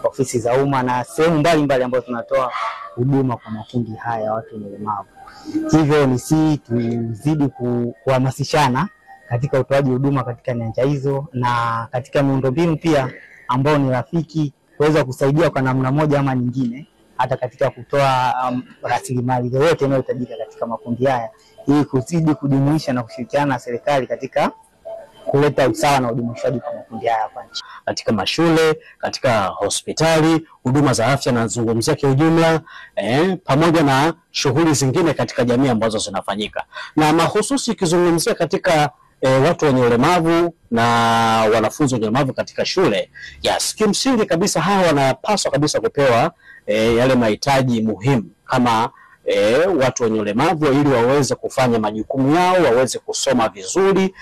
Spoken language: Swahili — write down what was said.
ofisi za umma na sehemu mbalimbali ambazo tunatoa huduma kwa makundi haya watu wenye ulemavu. Hivyo ni si tuzidi kuhamasishana katika utoaji huduma katika nyanja hizo na katika miundombinu pia ambao ni rafiki kuweza kusaidia kwa namna moja ama nyingine hata katika kutoa rasilimali yote inayohitajika katika makundi haya ili kuzidi kujumuisha na kushirikiana na serikali katika kuleta usawa na ujumuishaji kwa makundi haya hapa nchini. Katika mashule, katika hospitali, huduma za afya na zungumzia kwa ujumla, pamoja na shughuli zingine katika jamii ambazo zinafanyika. Na mahususi ikizungumzia katika watu wenye ulemavu na wanafunzi wenye ulemavu katika shule. Yes, kimsingi kabisa hawa wanapaswa kabisa kupewa yale mahitaji muhimu kama watu wenye ulemavu ili waweze kufanya majukumu yao, waweze kusoma vizuri.